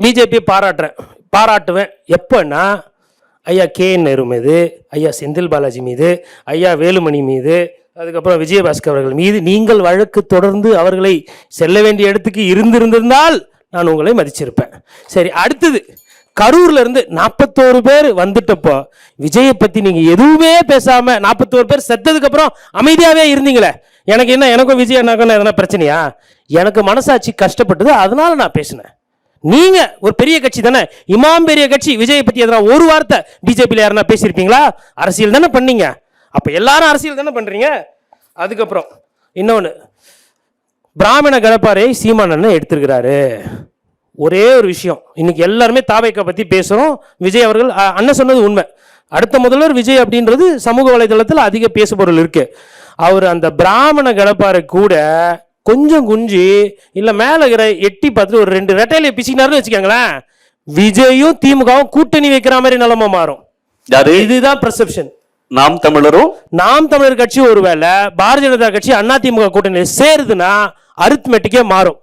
BJP பாராட்டுவேன். எப்பன்னா ஐயா KN Nehru மீது, ஐயா செந்தில் பாலாஜி மீது, ஐயா வேலுமணி மீது, அதுக்கப்புறம் விஜயபாஸ்கர் அவர்கள் மீது நீங்கள் வழக்கு தொடர்ந்து அவர்களை செல்ல வேண்டிய இடத்துக்கு இருந்திருந்தால் நான் உங்களை மதிச்சிருப்பேன். சரி, அடுத்தது கரூர்ல இருந்து 41 பேர் வந்துட்டப்போ விஜயை பத்தி நீங்க எதுவுமே பேசாம 41 பேர் செத்ததுக்கு அப்புறம் அமைதியாவே இருந்தீங்களே. எனக்கும் விஜய் அண்ணாக்கும் எதனா பிரச்சனையா? எனக்கு மனசாட்சி கஷ்டப்பட்டது, அதனால நான் பேசினேன். நீங்க ஒரு பெரிய கட்சி தானே, இமாம் பெரிய கட்சி. விஜயை பத்தி எதனா ஒரு வார்த்தை பிஜேபியில் யாருன்னா பேசியிருப்பீங்களா? அரசியல் தானே பண்ணீங்க. அப்ப எல்லாரும் அரசியல் தானே பண்றீங்க. அதுக்கப்புறம் இன்னொன்னு, பிராமண கடப்பாரை சீமானன் எடுத்திருக்கிறாரு. ஒரே ஒரு விஷயம், இன்னைக்கு எல்லாருமே தாவேக்கா பத்தி பேசுறோம். விஜய் அவர்கள் அண்ணன் சொன்னது உண்மை. அடுத்த முதல்வர் விஜய் அப்படின்றது சமூக வலைதளத்தில் அதிக பேசுபொருள் இருக்கு. அவர் அந்த பிராமண கடப்பாரை கூட கொஞ்சம் குஞ்சு இல்ல மேல எட்டி பார்த்துட்டு ஒரு 2 ரெட்டையில பிசினாருன்னு வச்சுக்கோங்களேன், விஜயும் திமுகவும் கூட்டணி வைக்கிற மாதிரி நிலைமை மாறும். இதுதான் பெர்செப்ஷன். நாம் தமிழர் கட்சி ஒருவேளை பாரதிய ஜனதா கட்சி அதிமுக கூட்டணி சேருதுன்னா அரித்மெட்டிக்கே மாறும்.